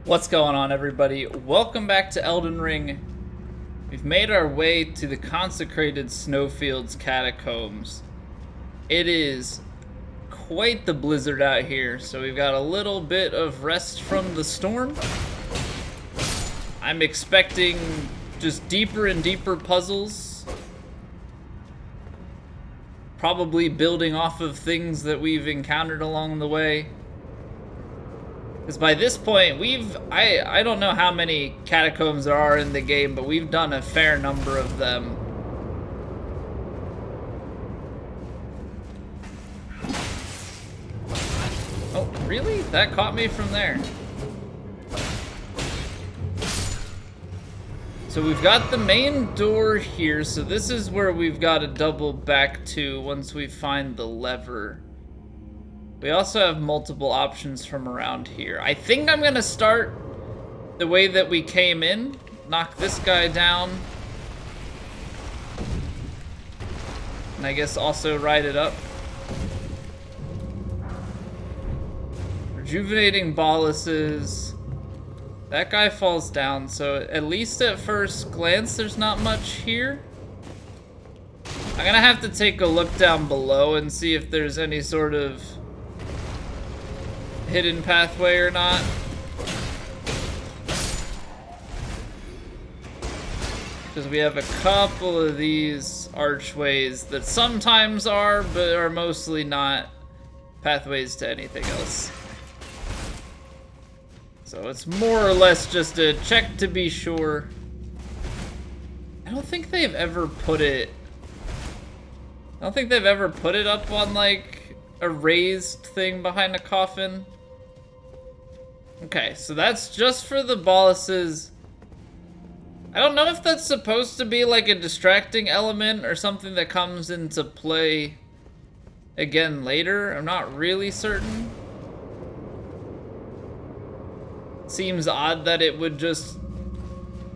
What's going on, everybody? Welcome back to Elden Ring. We've made our way to the consecrated snowfield's catacombs. It is quite the blizzard out here, so we've got a little bit of rest from the storm. I'm expecting just deeper and deeper puzzles. Probably building off of things that we've encountered along the way. Because by this point, I don't know how many catacombs there are in the game, but we've done a fair number of them. Oh, really? That caught me from there. So we've got the main door here, so this is where we've got to double back to once we find the lever. We also have multiple options from around here. I think I'm gonna start the way that we came in. Knock this guy down. And I guess also ride it up. Rejuvenating boluses. That guy falls down, so at least at first glance there's not much here. I'm gonna have to take a look down below and see if there's any sort of hidden pathway or not. Because we have a couple of these archways that sometimes are, but are mostly not pathways to anything else. So it's more or less just a check to be sure. I don't think they've ever put it up on like a raised thing behind a coffin. Okay, so that's just for the boluses. I don't know if that's supposed to be like a distracting element or something that comes into play again later. I'm not really certain. Seems odd that it would just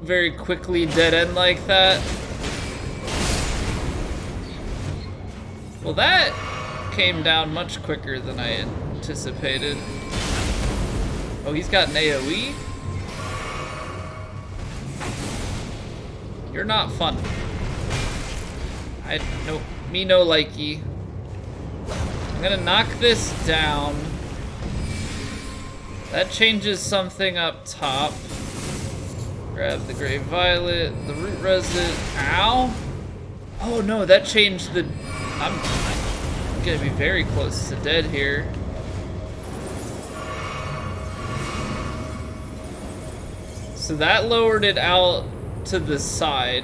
very quickly dead end like that. Well, that came down much quicker than I anticipated. Oh, he's got an AoE? You're not fun. Me no likey. I'm gonna knock this down. That changes something up top. Grab the Grey Violet, the Root Resident. Ow! Oh no, that changed the... I'm gonna be very close to dead here. So that lowered it out to the side.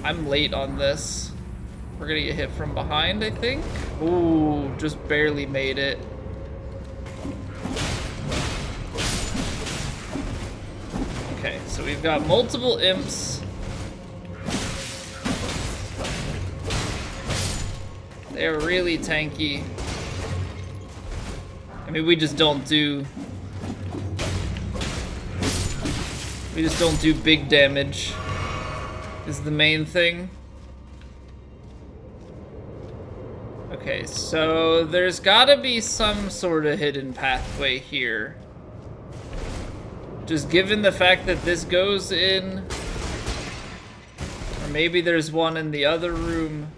I'm late on this. We're gonna get hit from behind, I think. Ooh, just barely made it. Okay, so we've got multiple imps. They're really tanky. I mean, we just don't do big damage, is the main thing. Okay, so there's gotta be some sort of hidden pathway here. Just given the fact that this goes in, or maybe there's one in the other room.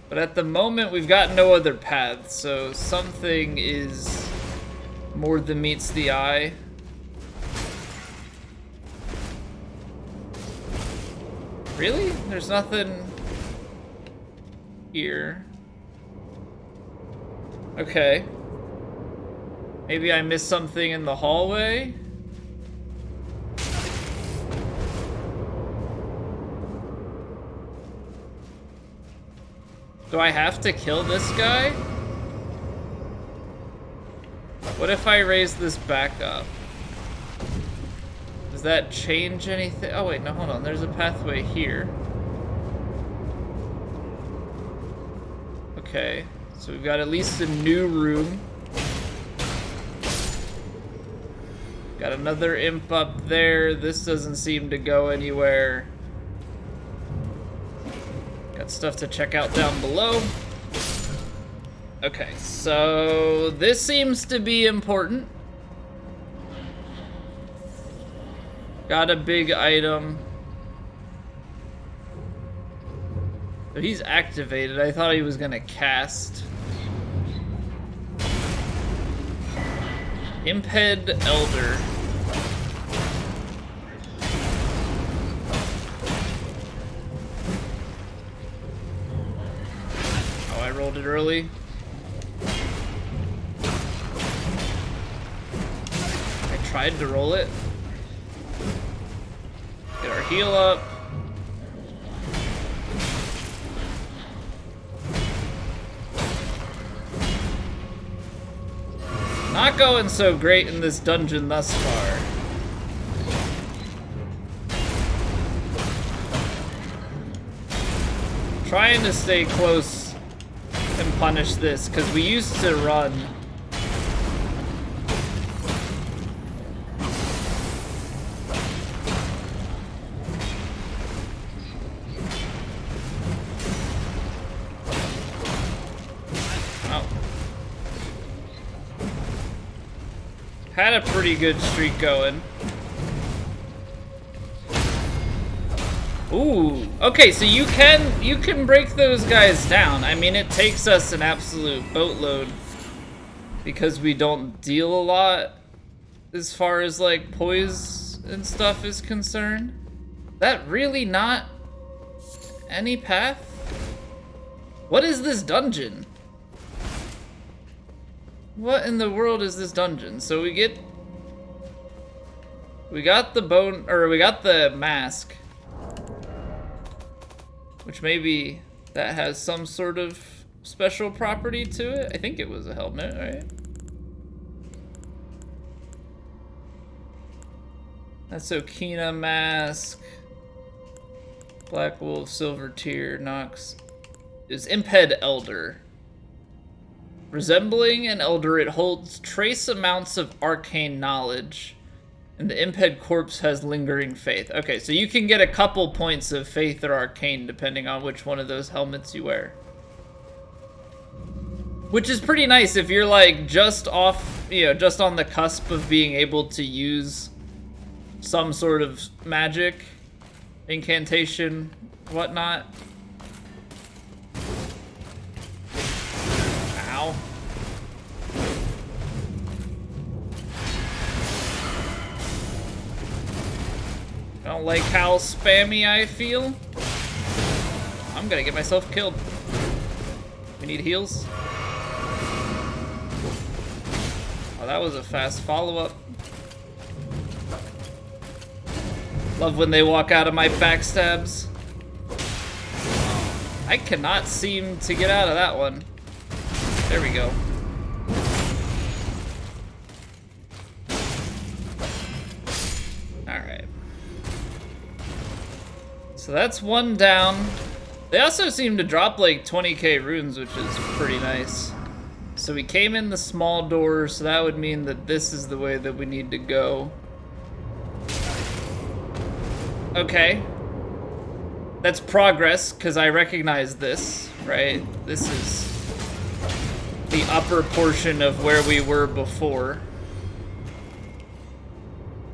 But at the moment, we've got no other paths, so something is more than meets the eye. Really? There's nothing here. Okay. Maybe I missed something in the hallway? Do I have to kill this guy? What if I raise this back up? Does that change anything? Oh wait, no, hold on. There's a pathway here. Okay, so we've got at least a new room. Got another imp up there. This doesn't seem to go anywhere. Got stuff to check out down below. Okay, so this seems to be important. Got a big item. So he's activated. I thought he was gonna cast. Imped Elder. Oh, I rolled it early. I tried to roll it. Get our heal up. Not going so great in this dungeon thus far. Trying to stay close and punish this, because we used to run. Had a pretty good streak going. Ooh, okay, so you can break those guys down. I mean, it takes us an absolute boatload because we don't deal a lot as far as like poise and stuff is concerned. That really not any path? What is this dungeon? What in the world is this dungeon? So we got the bone, or we got the mask, which maybe that has some sort of special property to it. I think it was a helmet, right? That's Okina mask. Black Wolf, Silver Tear, Nox is Imped Elder. Resembling an elder, it holds trace amounts of arcane knowledge, and the Imped corpse has lingering faith. Okay, so you can get a couple points of faith or arcane depending on which one of those helmets you wear. Which is pretty nice if you're like just off, you know, just on the cusp of being able to use some sort of magic, incantation, whatnot. Ow. I don't like how spammy I feel. I'm gonna get myself killed. We need heals. Oh, that was a fast follow-up. Love when they walk out of my backstabs. I cannot seem to get out of that one. There we go. Alright. So that's one down. They also seem to drop like 20k runes, which is pretty nice. So we came in the small door, so that would mean that this is the way that we need to go. Okay. That's progress, because I recognize this, right? This is the upper portion of where we were before.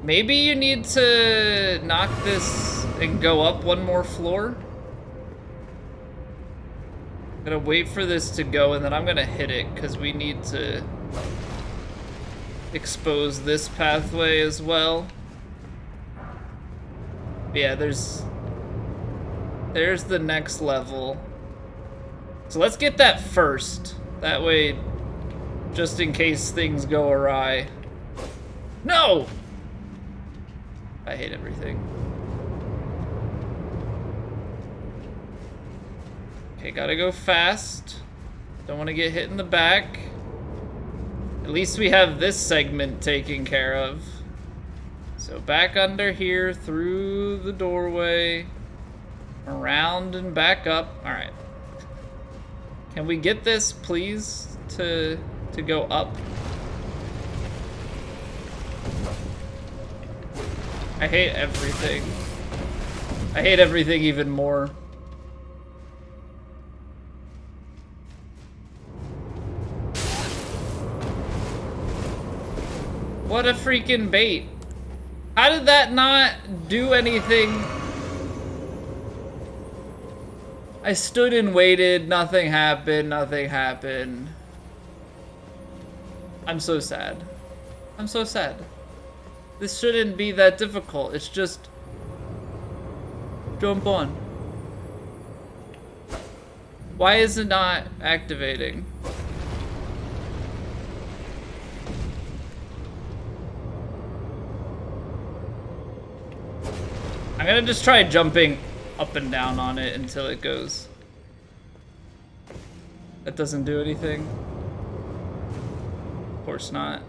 Maybe you need to knock this and go up one more floor. I'm gonna wait for this to go, and then I'm gonna hit it, because we need to expose this pathway as well. Yeah, there's the next level. So let's get that first. That way, just in case things go awry. No! I hate everything. Okay, gotta go fast. Don't want to get hit in the back. At least we have this segment taken care of. So back under here, through the doorway, around and back up. All right. Can we get this, please, to go up? I hate everything. I hate everything even more. What a freaking bait. How did that not do anything? I stood and waited, nothing happened, nothing happened. I'm so sad. I'm so sad. This shouldn't be that difficult. It's just jump on. Why is it not activating? I'm gonna just try jumping up and down on it until it goes. That doesn't do anything. Of course not.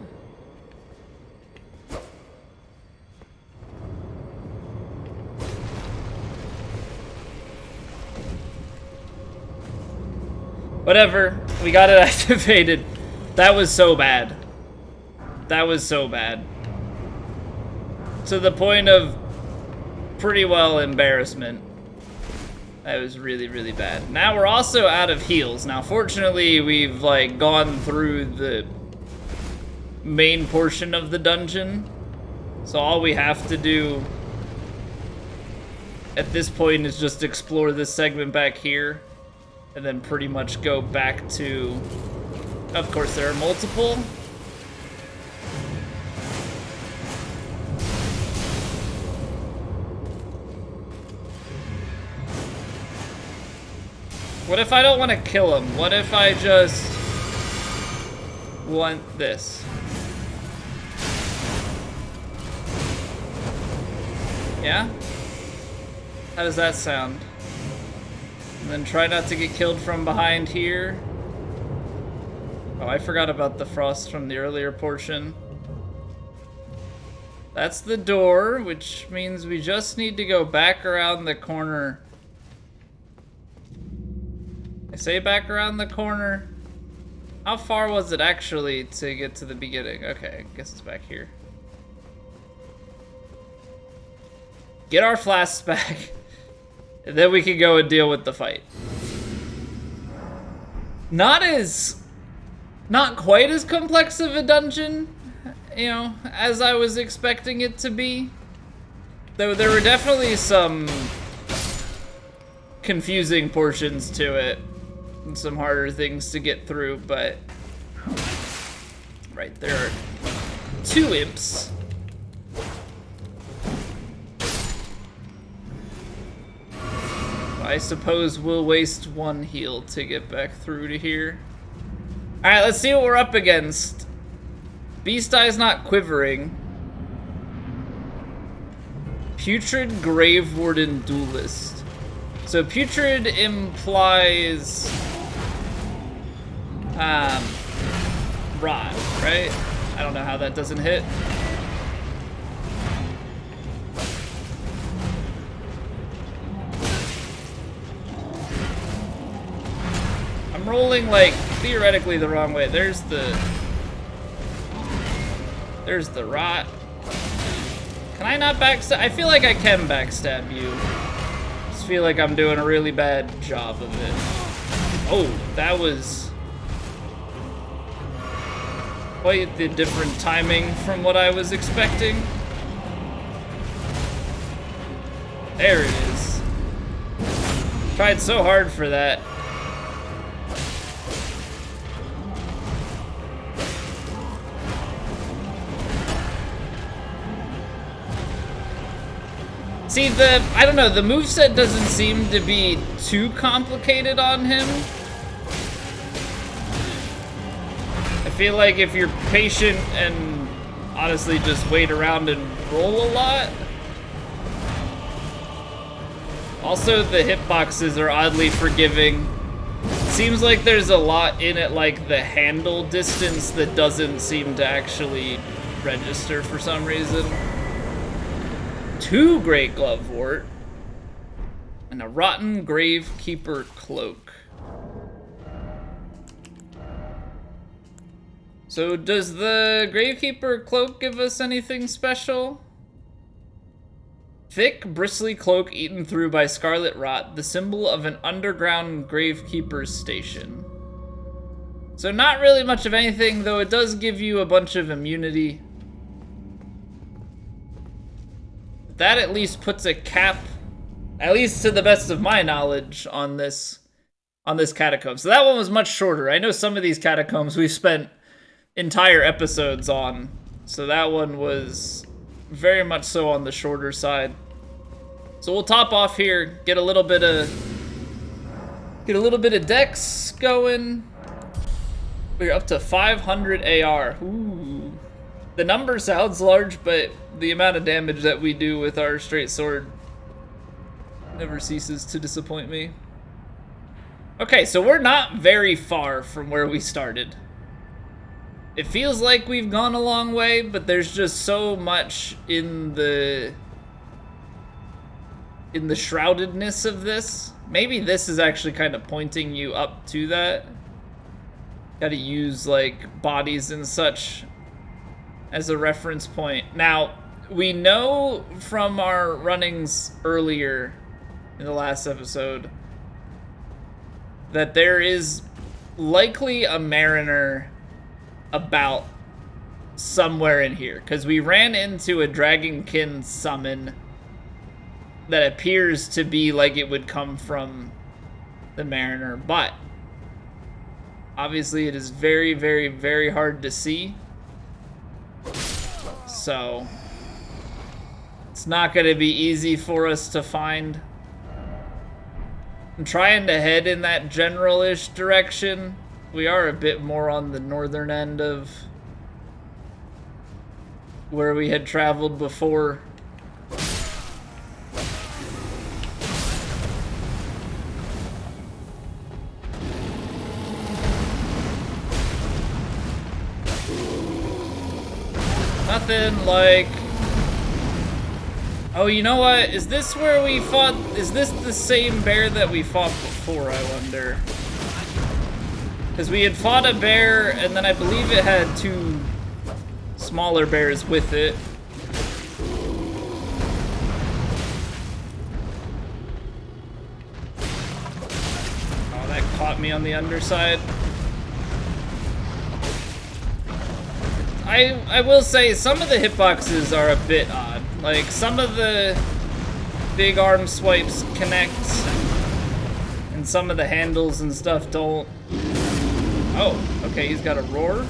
Whatever, we got it activated. That was so bad. That was so bad. To the point of pretty well embarrassment. That was really, really bad. Now we're also out of heals. Now, fortunately, we've like gone through the main portion of the dungeon. So all we have to do at this point is just explore this segment back here. And then pretty much go back to... Of course, there are multiple. What if I don't want to kill him? What if I just want this? Yeah? How does that sound? And then try not to get killed from behind here. Oh, I forgot about the frost from the earlier portion. That's the door, which means we just need to go back around the corner. I say back around the corner. How far was it actually to get to the beginning? Okay, I guess it's back here. Get our flasks back. And then we can go and deal with the fight. Not quite as complex of a dungeon, you know, as I was expecting it to be. Though there were definitely some confusing portions to it and some harder things to get through, but right, there are 2 imps. I suppose we'll waste 1 heal to get back through to here. Alright, let's see what we're up against. Beast Eye's not quivering. Putrid Grave Warden Duelist. So putrid implies rot, right? I don't know how that doesn't hit. I'm rolling, like, theoretically the wrong way. There's the rot. Can I not backstab? I feel like I can backstab you. Just feel like I'm doing a really bad job of it. Oh, that was quite the different timing from what I was expecting. There it is. Tried so hard for that. See, I don't know, the moveset doesn't seem to be too complicated on him. I feel like if you're patient and honestly just wait around and roll a lot. Also, the hitboxes are oddly forgiving. Seems like there's a lot in it, like the handle distance that doesn't seem to actually register for some reason. 2 Great Glovewort and a Rotten Gravekeeper Cloak. So does the Gravekeeper Cloak give us anything special? Thick, bristly cloak eaten through by scarlet rot, the symbol of an underground gravekeeper's station. So not really much of anything, though it does give you a bunch of immunity. that at least puts a cap, at least to the best of my knowledge, on this catacomb. So that one was much shorter. I know some of these catacombs we've spent entire episodes on, so that one was very much so on the shorter side. So we'll top off here, get a little bit of dex going. We're up to 500 AR. Ooh. The number sounds large, but the amount of damage that we do with our straight sword never ceases to disappoint me. Okay, so we're not very far from where we started. It feels like we've gone a long way, but there's just so much in the shroudedness of this. Maybe this is actually kind of pointing you up to that. Gotta use like bodies and such as a reference point. Now, we know from our runnings earlier in the last episode that there is likely a mariner about somewhere in here, because we ran into a dragonkin summon that appears to be like it would come from the mariner, but obviously it is very, very, very hard to see, so it's not going to be easy for us to find. I'm trying to head in that general-ish direction. We are a bit more on the northern end of where we had traveled before. Nothing like... Oh, you know what? Is this where we fought? Is this the same bear that we fought before, I wonder? Because we had fought a bear, and then I believe it had two smaller bears with it. Oh, that caught me on the underside. I will say, some of the hitboxes are a bit odd. Like, some of the big arm swipes connect, and some of the handles and stuff don't. Oh, okay, he's got a roar.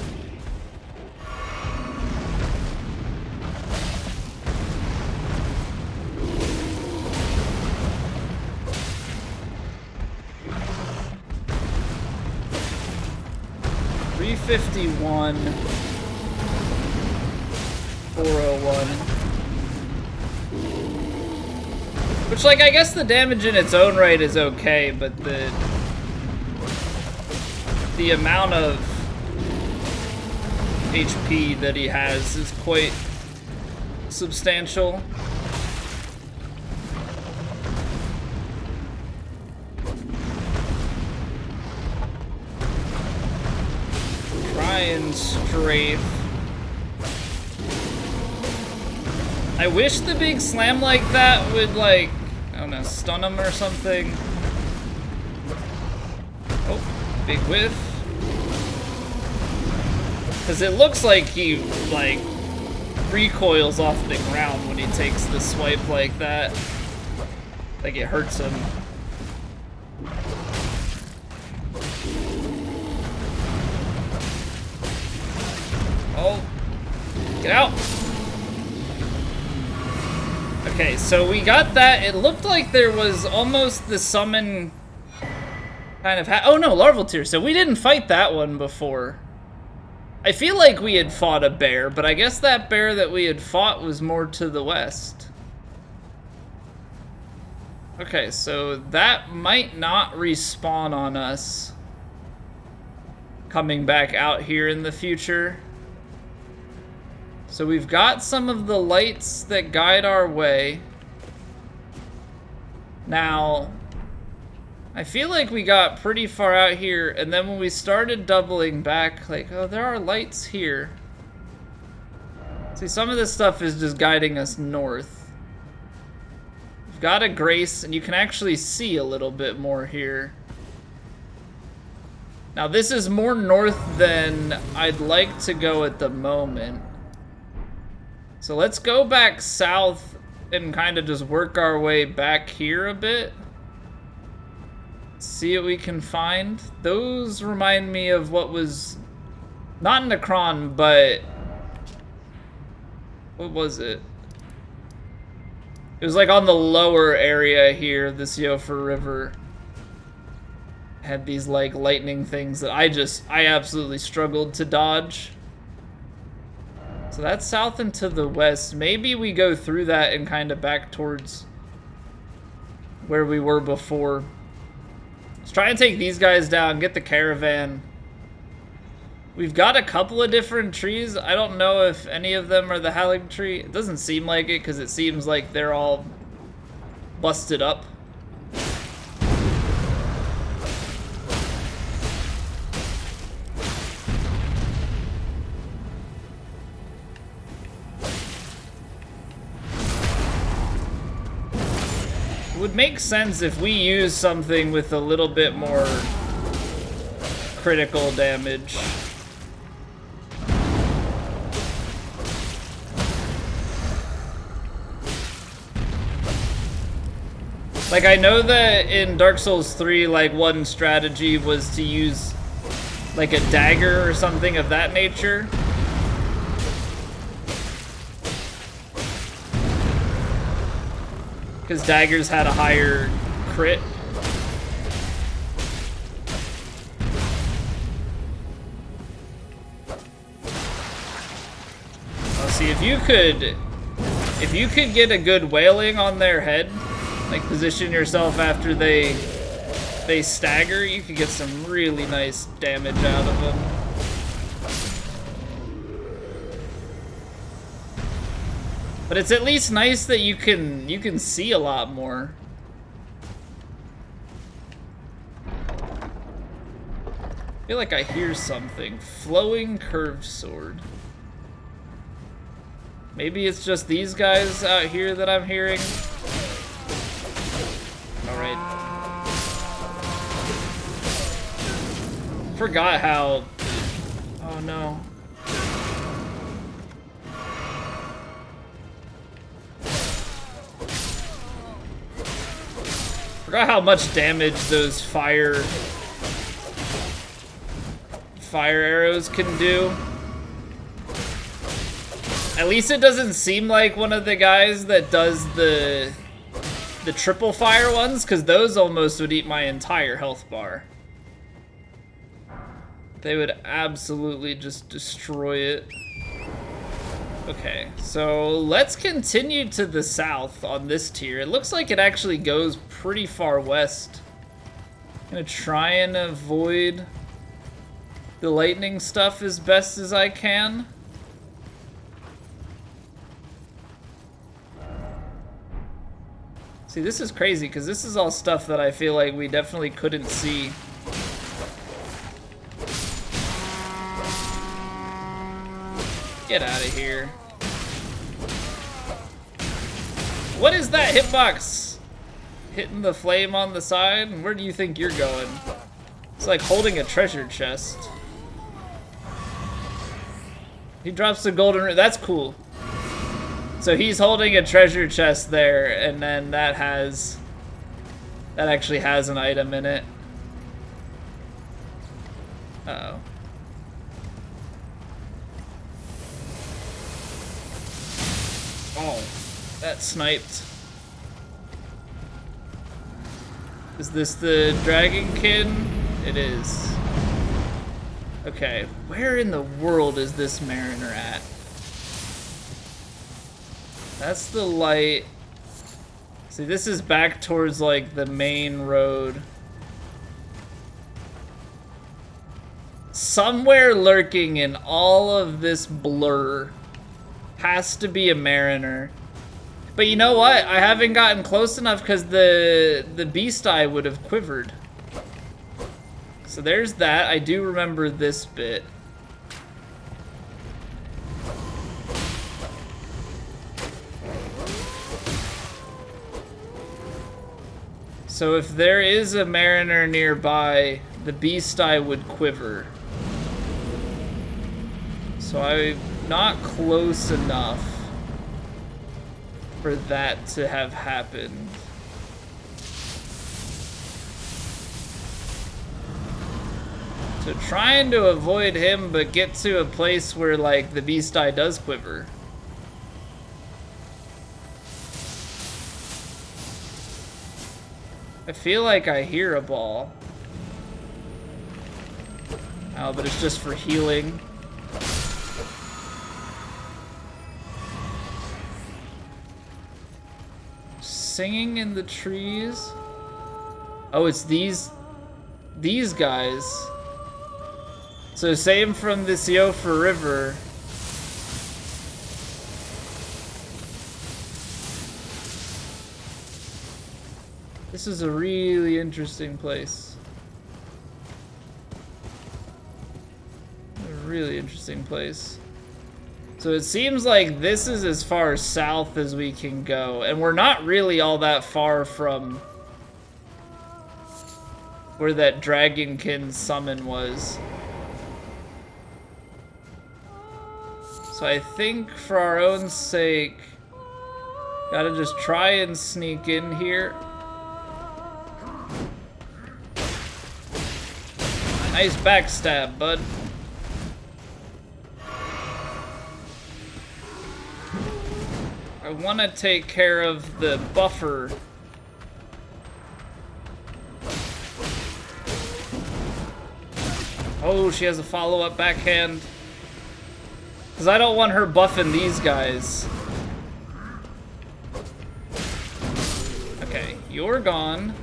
$351. 401. Which, like, I guess the damage in its own right is okay, but the amount of HP that he has is quite substantial. Try and strafe. I wish the big slam like that would, like, I don't know, stun him or something. Oh, big whiff. Because it looks like he, like, recoils off the ground when he takes the swipe like that. Like, it hurts him. Oh, get out. Okay, so we got that. It looked like there was almost the summon kind of oh no, larval tear. So we didn't fight that one before. I feel like we had fought a bear, but I guess that bear that we had fought was more to the west. Okay, so that might not respawn on us coming back out here in the future. So we've got some of the lights that guide our way. Now, I feel like we got pretty far out here, and then when we started doubling back, like, oh, there are lights here. See, some of this stuff is just guiding us north. We've got a grace, and you can actually see a little bit more here. Now, this is more north than I'd like to go at the moment. So let's go back south and kind of just work our way back here a bit. See what we can find. Those remind me of what was not Necron, but what was it? It was like on the lower area here, this Yofa River. Had these like lightning things that I absolutely struggled to dodge. So that's south and to the west. Maybe we go through that and kind of back towards where we were before. Let's try and take these guys down, get the caravan. We've got a couple of different trees. I don't know if any of them are the Halig tree. It doesn't seem like it because it seems like they're all busted up. It would make sense if we use something with a little bit more critical damage. Like, I know that in Dark Souls 3, like, one strategy was to use, like, a dagger or something of that nature. Because daggers had a higher crit. Oh, see, if you could get a good wailing on their head, like position yourself after they stagger, you could get some really nice damage out of them. But it's at least nice that you can see a lot more. I feel like I hear something. Flowing curved sword. Maybe it's just these guys out here that I'm hearing. Alright. Forgot how... Oh no. Forgot how much damage those fire arrows can do. At least it doesn't seem like one of the guys that does the triple fire ones, because those almost would eat my entire health bar. They would absolutely just destroy it. Okay, so let's continue to the south on this tier. It looks like it actually goes pretty far west. I'm gonna try and avoid the lightning stuff as best as I can. See, this is crazy, because this is all stuff that I feel like we definitely couldn't see. Get out of here. What is that hitbox? Hitting the flame on the side? And where do you think you're going? It's like holding a treasure chest. He drops the golden ring. That's cool. So he's holding a treasure chest there, and then that actually has an item in it. Uh-oh. Oh, that sniped. Is this the Dragonkin? It is. Okay, where in the world is this Mariner at? That's the light. See, this is back towards, like, the main road. Somewhere lurking in all of this blur has to be a Mariner. But you know what? I haven't gotten close enough because the beast eye would have quivered. So there's that. I do remember this bit. So if there is a Mariner nearby, the beast eye would quiver. So I'm not close enough. for that to have happened. So trying to avoid him, but get to a place where, like, the beast eye does quiver. I feel like I hear a ball. Oh, but it's just for healing. Singing in the trees. Oh, it's these guys. So same from the Siofa River. This is a really interesting place. A really interesting place. So it seems like this is as far south as we can go, and we're not really all that far from where that dragonkin summon was. So I think for our own sake, gotta just try and sneak in here. Nice backstab, bud. I want to take care of the buffer. Oh, she has a follow-up backhand. Because I don't want her buffing these guys. Okay, you're gone.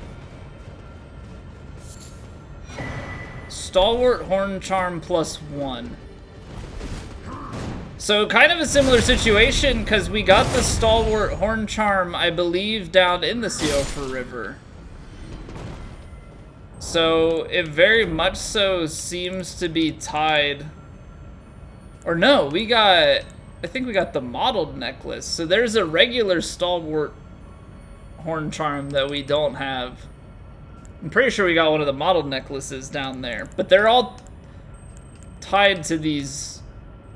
Stalwart Horn Charm +1. So kind of a similar situation, because we got the Stalwart Horn Charm, I believe, down in the Siofa River. So it very much so seems to be tied. Or no, I think we got the modeled necklace. So there's a regular Stalwart Horn Charm that we don't have. I'm pretty sure we got one of the modeled necklaces down there. But they're all tied to these.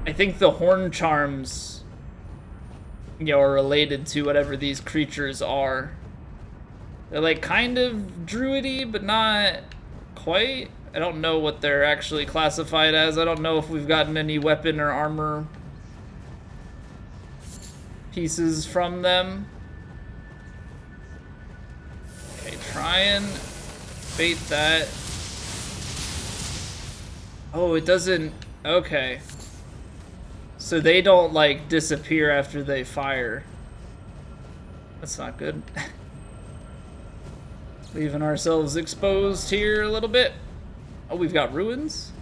I think the horn charms, you know, are related to whatever these creatures are. They're like kind of druidy, but not quite. I don't know what they're actually classified as. I don't know if we've gotten any weapon or armor pieces from them. Okay, try and bait that. Oh, it doesn't. Okay. So they don't, like, disappear after they fire. That's not good. Leaving ourselves exposed here a little bit. Oh, we've got ruins?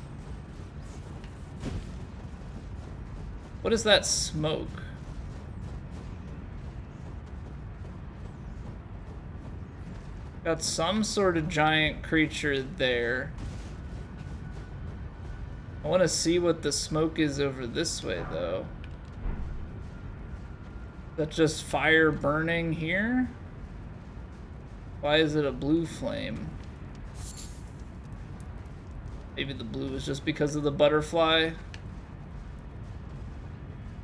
What is that smoke? Got some sort of giant creature there. I want to see what the smoke is over this way, though. That's just fire burning here? Why is it a blue flame? Maybe the blue is just because of the butterfly.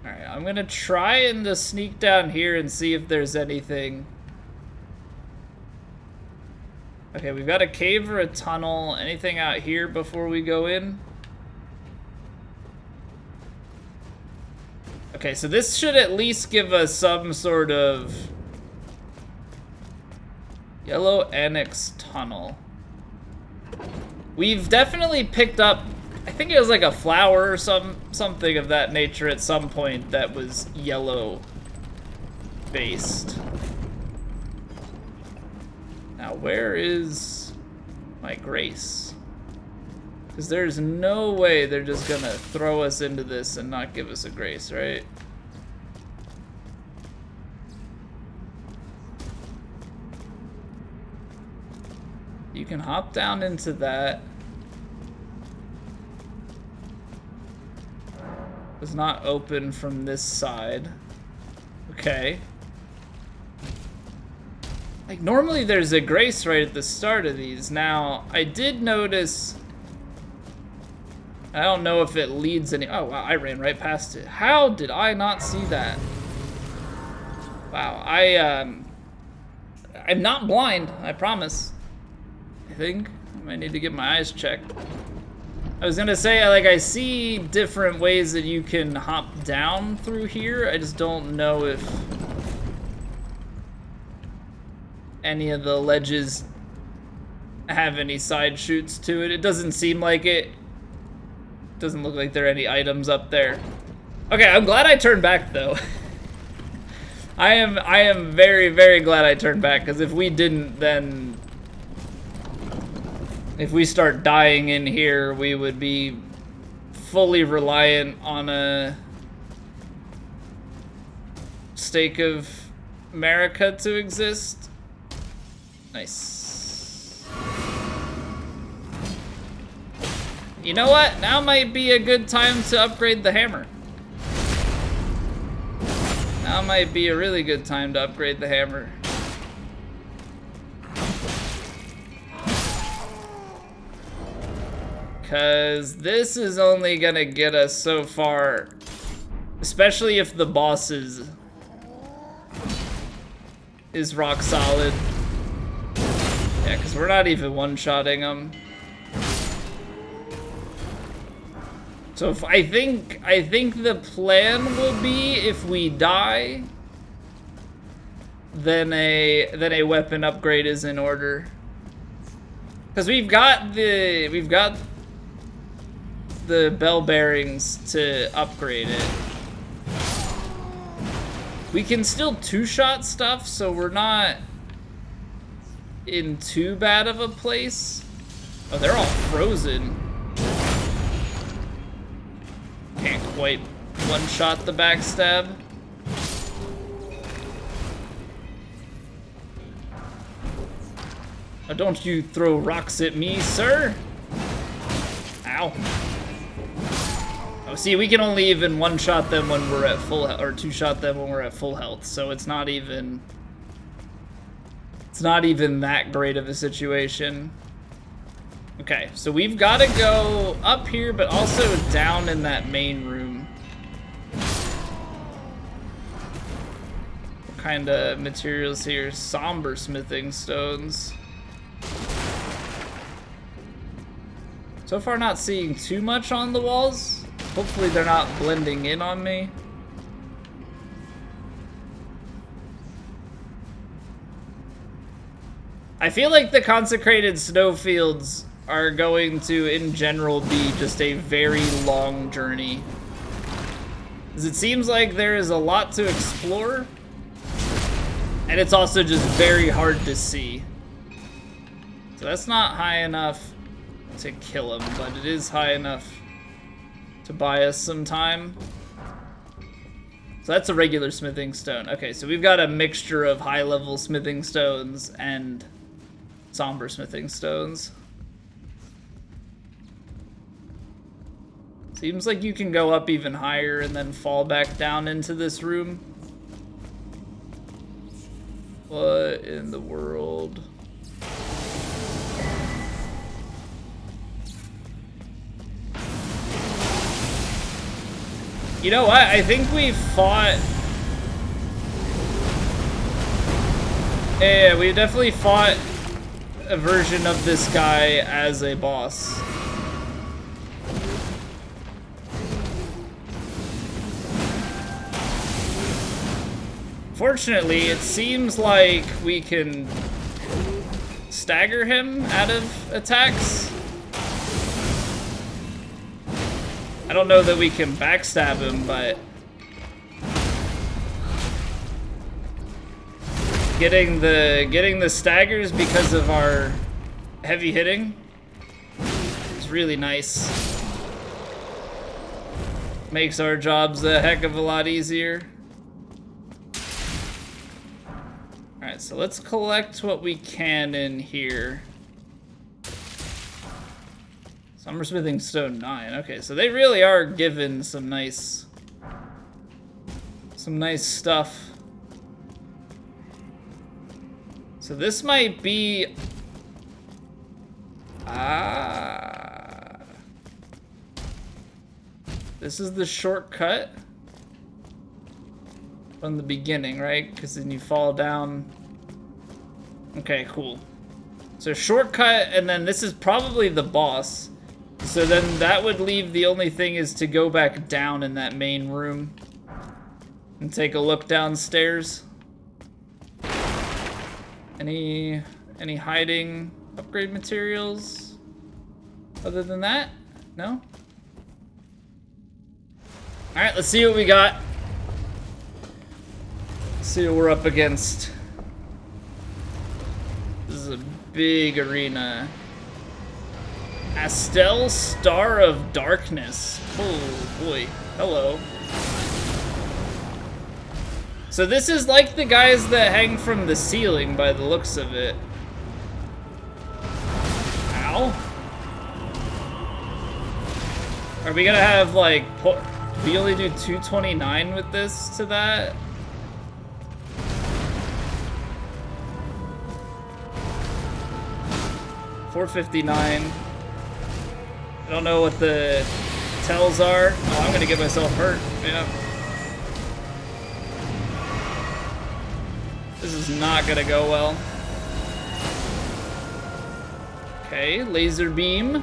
Alright, I'm gonna try and just sneak down here and see if there's anything. Okay, we've got a cave or a tunnel. Anything out here before we go in? Okay, so this should at least give us some sort of yellow annex tunnel. We've definitely picked up, I think it was like a flower or something of that nature at some point that was yellow based. Now, where is my grace? Because there's no way they're just gonna throw us into this and not give us a grace, right? You can hop down into that. It's not open from this side. Okay. Like, normally there's a grace right at the start of these. Now, I did notice... I don't know if it leads any... Oh, wow, I ran right past it. How did I not see that? Wow, I'm not blind, I promise. I think I might need to get my eyes checked. I was gonna say, like, I see different ways that you can hop down through here. I just don't know if any of the ledges have any side chutes to it. It doesn't seem like it. Doesn't look like there are any items up there. Okay, I'm glad I turned back though. I am very, very glad I turned back, because if we didn't, then if we start dying in here, we would be fully reliant on a stake of America to exist. Nice. You know what? Now might be a good time to upgrade the hammer. Now might be a really good time to upgrade the hammer. Because this is only gonna get us so far. Especially if the boss is rock solid. Yeah, because we're not even one-shotting them. So if I think the plan will be, if we die, then a weapon upgrade is in order. Because we've got the bell bearings to upgrade it. We can still two-shot stuff, so we're not in too bad of a place. Oh, they're all frozen. Can't quite one-shot the backstab. Oh, don't you throw rocks at me, sir! Ow. Oh, see, we can only even one-shot them when we're at full health, or two-shot them when we're at full health, so it's not even that great of a situation. Okay, so we've got to go up here, but also down in that main room. What kind of materials here? Somber smithing stones. So far not seeing too much on the walls. Hopefully they're not blending in on me. I feel like the consecrated snowfields are going to, in general, be just a very long journey. Because it seems like there is a lot to explore, and it's also just very hard to see. So that's not high enough to kill him, but it is high enough to buy us some time. So that's a regular smithing stone. Okay, so we've got a mixture of high-level smithing stones and somber smithing stones. Seems like you can go up even higher and then fall back down into this room. What in the world? You know what? I think we fought... Yeah, we definitely fought a version of this guy as a boss. Fortunately, it seems like we can stagger him out of attacks. I don't know that we can backstab him, but getting the staggers because of our heavy hitting is really nice. Makes our jobs a heck of a lot easier. Alright, so let's collect what we can in here. Summer smithing stone 9. Okay, so they really are given some nice stuff. So this might be... This is the shortcut. from the beginning, right? Because then you fall down. Okay, cool. So shortcut, and then this is probably the boss. So then that would leave the only thing is to go back down in that main room and take a look downstairs. Any hiding upgrade materials other than that? No? Alright, let's see what we got. See what we're up against. This is a big arena. Astel, Star of Darkness. Oh boy. Hello. So this is like the guys that hang from the ceiling by the looks of it. Ow. Are we gonna have like, we only do 229 with this to that? $459. I don't know what the tells are. Oh, I'm gonna get myself hurt. Yeah. This is not gonna go well. Okay, laser beam.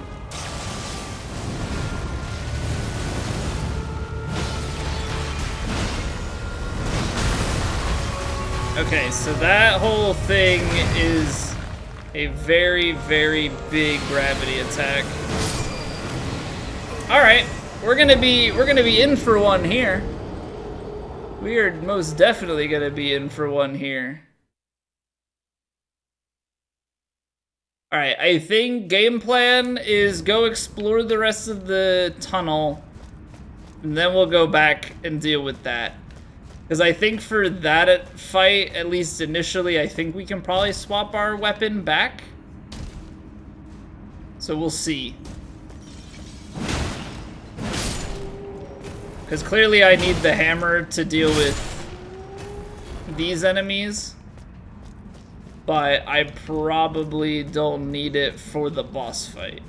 Okay, so that whole thing is a very, very big gravity attack. All right, we're gonna be in for one here. We are most definitely gonna be in for one here. All right, I think game plan is go explore the rest of the tunnel, and then we'll go back and deal with that. Because I think for that fight, at least initially, I think we can probably swap our weapon back. So we'll see. Because clearly I need the hammer to deal with these enemies. But I probably don't need it for the boss fight.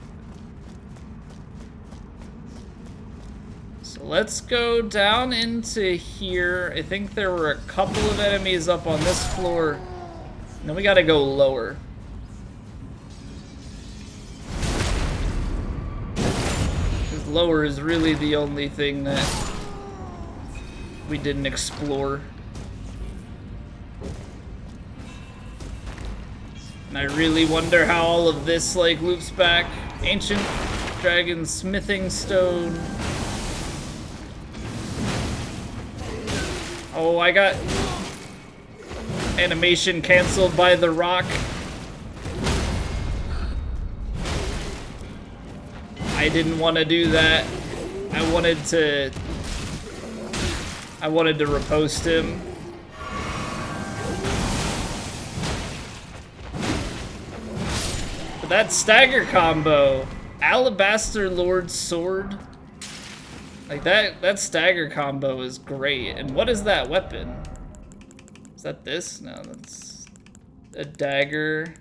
So let's go down into here. I think there were a couple of enemies up on this floor. And then we gotta go lower. Because lower is really the only thing that we didn't explore. And I really wonder how all of this like loops back. Ancient Dragon Smithing Stone. Oh, I got animation canceled by the rock. I didn't want to do that. I wanted to riposte him. But that stagger combo, Alabaster Lord's Sword. Like that stagger combo is great. And what is that weapon? Is that this? No, that's a dagger.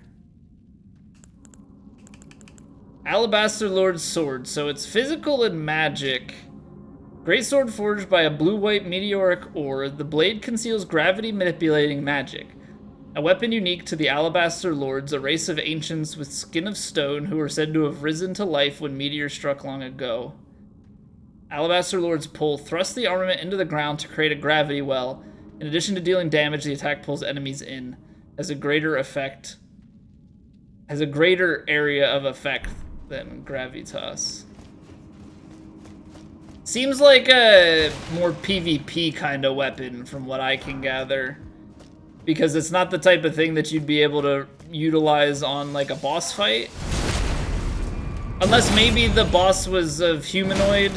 Alabaster Lord's Sword. So it's physical and magic. Great sword forged by a blue-white meteoric ore. The blade conceals gravity-manipulating magic. A weapon unique to the Alabaster Lords, a race of ancients with skin of stone who are said to have risen to life when meteors struck long ago. Alabaster Lord's pull thrusts the armament into the ground to create a gravity well. In addition to dealing damage, the attack pulls enemies in. Has a greater area of effect than Gravitas. Seems like a more PvP kind of weapon from what I can gather. Because it's not the type of thing that you'd be able to utilize on like a boss fight. Unless maybe the boss was of humanoid.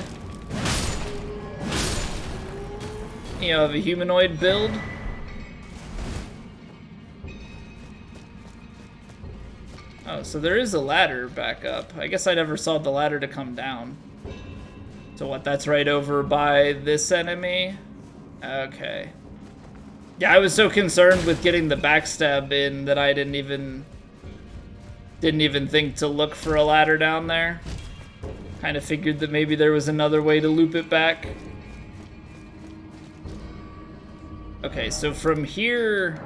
You know, of a humanoid build. Oh, so there is a ladder back up. I guess I never saw the ladder to come down. So what, that's right over by this enemy? Okay. Yeah, I was so concerned with getting the backstab in that I didn't even think to look for a ladder down there. Kind of figured that maybe there was another way to loop it back. Okay, so from here,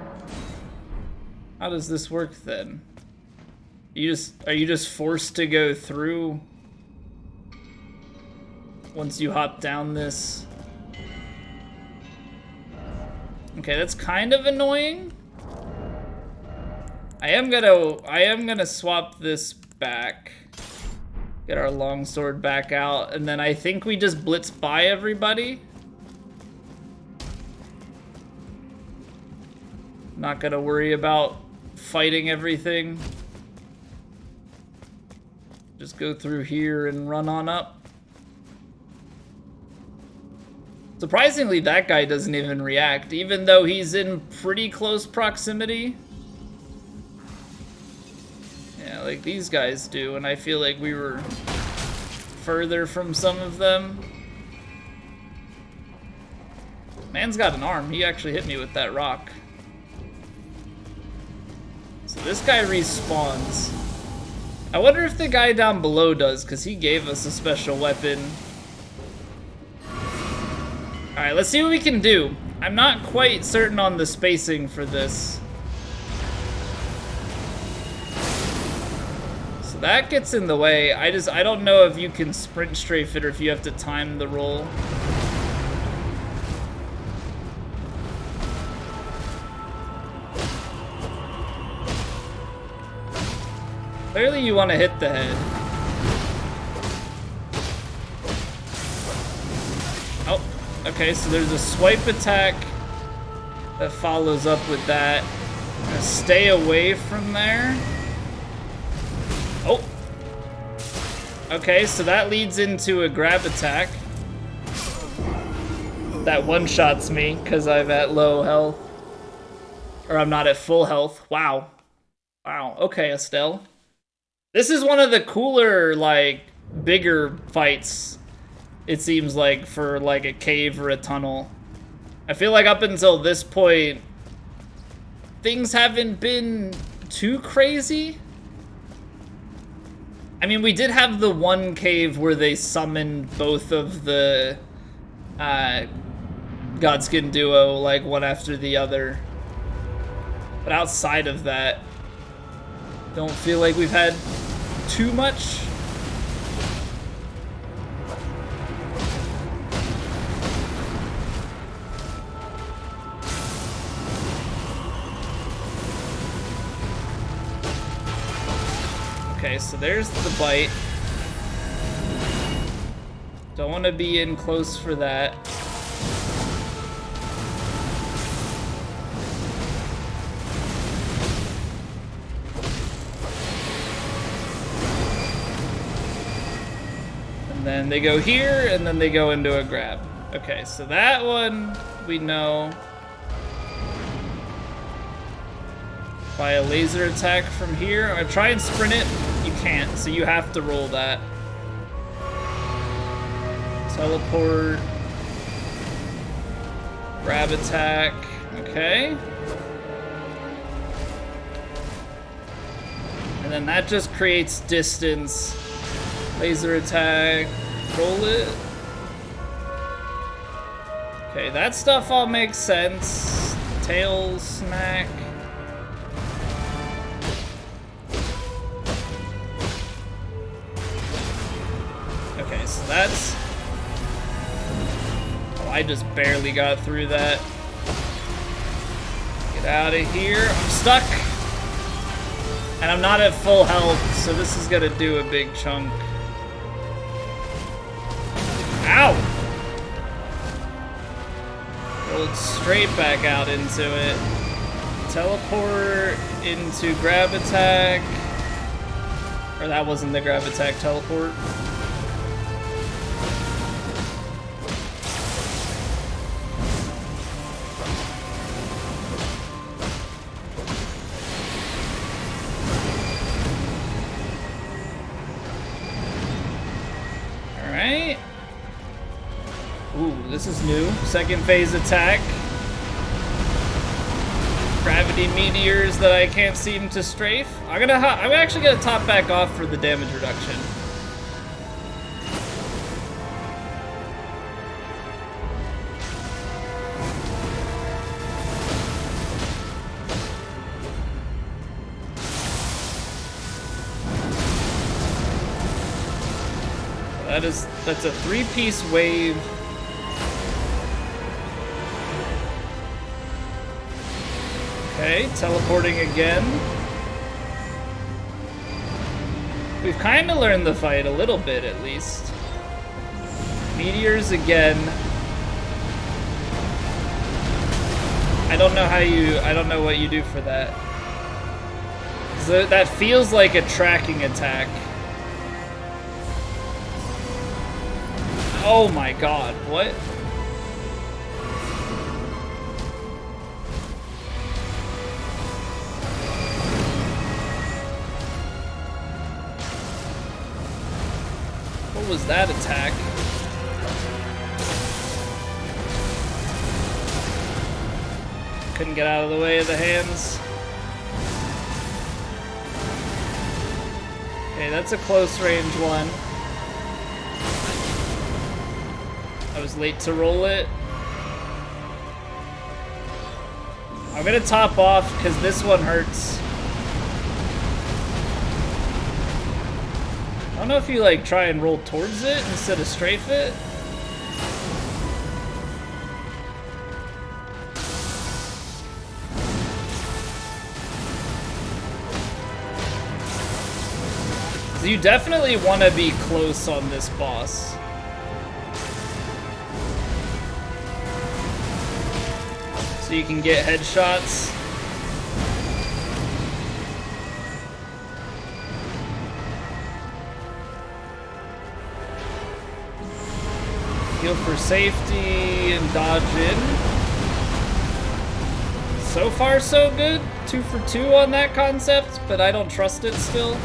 how does this work then? Are you just forced to go through once you hop down this? Okay, that's kind of annoying. I am gonna swap this back. Get our longsword back out, and then I think we just blitz by everybody. Not gonna worry about fighting everything. Just go through here and run on up. Surprisingly, that guy doesn't even react, even though he's in pretty close proximity. Yeah, like these guys do, and I feel like we were further from some of them. Man's got an arm. He actually hit me with that rock. So this guy respawns. I wonder if the guy down below does, because he gave us a special weapon. Alright, let's see what we can do. I'm not quite certain on the spacing for this. So that gets in the way. I don't know if you can sprint strafe it or if you have to time the roll. Clearly you want to hit the head. Oh, okay, so there's a swipe attack that follows up with that. Stay away from there. Oh. Okay, so that leads into a grab attack. That one-shots me because I'm at low health. Or I'm not at full health. Wow. Wow, okay, Estelle. This is one of the cooler, like, bigger fights, it seems like, for, like, a cave or a tunnel. I feel like up until this point, things haven't been too crazy. I mean, we did have the one cave where they summoned both of the Godskin duo, like, one after the other. But outside of that, don't feel like we've had too much. Okay, so there's the bite. Don't want to be in close for that. And then they go here, and then they go into a grab. Okay, so that one we know. By a laser attack from here. I'm gonna try and sprint it. You can't, so you have to roll that. Teleport. Grab attack. Okay. And then that just creates distance. Laser attack. Roll it. Okay, that stuff all makes sense. Tail smack. Okay, so that's... Oh, I just barely got through that. Get out of here. I'm stuck. And I'm not at full health, so this is gonna do a big chunk. Ow! Rolled straight back out into it. Teleport into grab attack. Or that wasn't the grab attack, teleport. Ooh, this is new. Second phase attack. Gravity meteors that I can't seem to strafe. I'm actually gonna top back off for the damage reduction. That's a 3-piece wave. Okay, teleporting again. We've kind of learned the fight a little bit, at least. Meteors again. I don't know what you do for that. So that feels like a tracking attack. Oh my god, what? What was that attack? Couldn't get out of the way of the hands. Okay, that's a close range one. I was late to roll it. I'm gonna top off because this one hurts. I don't know if you like try and roll towards it instead of strafe it. So you definitely want to be close on this boss. So you can get headshots. Heal for safety and dodge in. So far, so good. 2 for 2 on that concept, but I don't trust it still.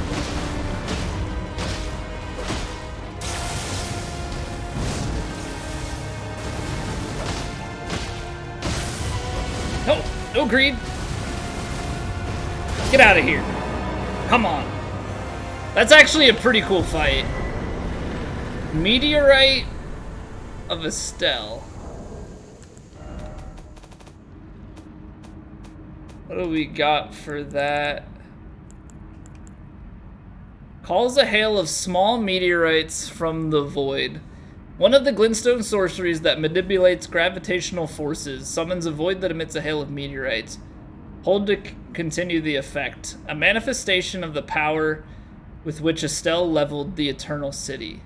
No, no greed. Get out of here. Come on. That's actually a pretty cool fight. Meteorite of Estelle. What do we got for that? Calls a hail of small meteorites from the void. One of the glintstone sorceries that manipulates gravitational forces summons a void that emits a hail of meteorites. Hold to continue the effect. A manifestation of the power with which Estelle leveled the Eternal City.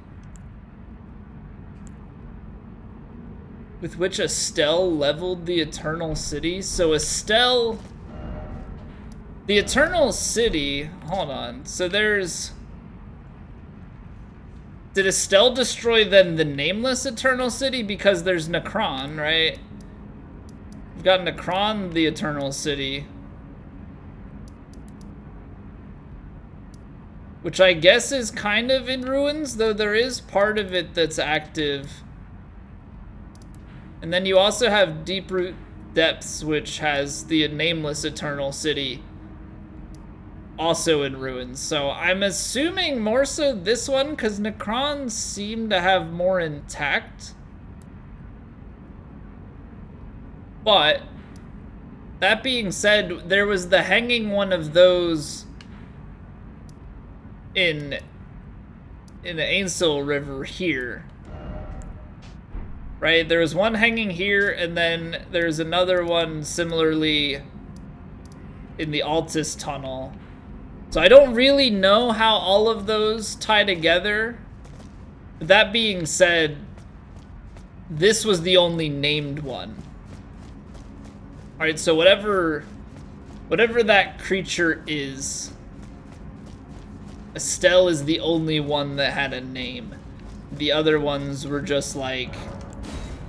With which Estelle leveled the Eternal City? So Estelle... The Eternal City... Hold on. So there's... Did Estelle destroy then the nameless Eternal City? Because there's Necron, right? We've got Necron, the Eternal City. Which I guess is kind of in ruins, though there is part of it that's active. And then you also have Deeproot Depths, which has the nameless Eternal City. Also in ruins. So I'm assuming more so this one, because Necrons seem to have more intact. But, that being said, there was the hanging one of those in the Ainsel River here. Right? There was one hanging here, and then there's another one similarly in the Altus Tunnel. So I don't really know how all of those tie together. That being said, this was the only named one. Alright, so whatever that creature is, Estelle is the only one that had a name. The other ones were just like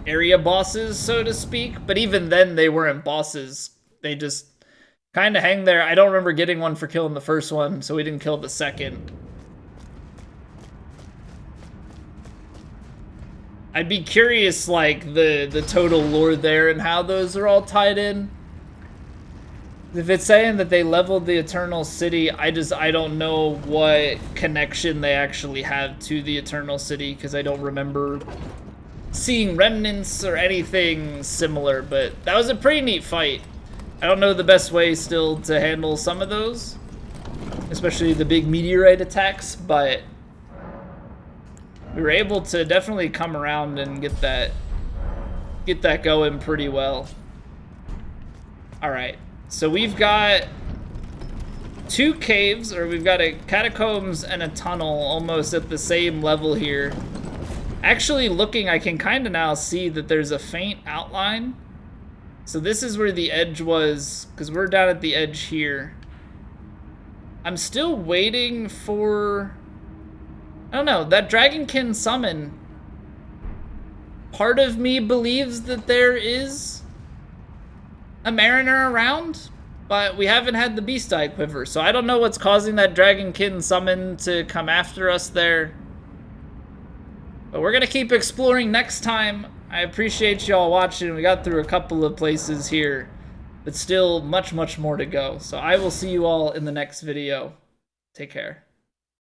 area bosses, so to speak. But even then, they weren't bosses. They just kind of hang there. I don't remember getting one for killing the first one, so we didn't kill the second. I'd be curious, like, the total lore there and how those are all tied in. If it's saying that they leveled the Eternal City, I don't know what connection they actually have to the Eternal City, because I don't remember seeing remnants or anything similar, but that was a pretty neat fight. I don't know the best way still to handle some of those, especially the big meteorite attacks, but We were able to definitely come around and get that going pretty well. All right, so we've got 2 caves, or we've got a catacombs and a tunnel almost at the same level here. Actually looking, I can kind of now see that there's a faint outline. So this is where the edge was, because we're down at the edge here. I'm still waiting for, I don't know, that dragonkin summon. Part of me believes that there is a mariner around, but we haven't had the beast eye quiver, so I don't know what's causing that dragonkin summon to come after us there. But we're gonna keep exploring next time. I appreciate y'all watching. We got through a couple of places here, but still much, much more to go. So I will see you all in the next video. Take care.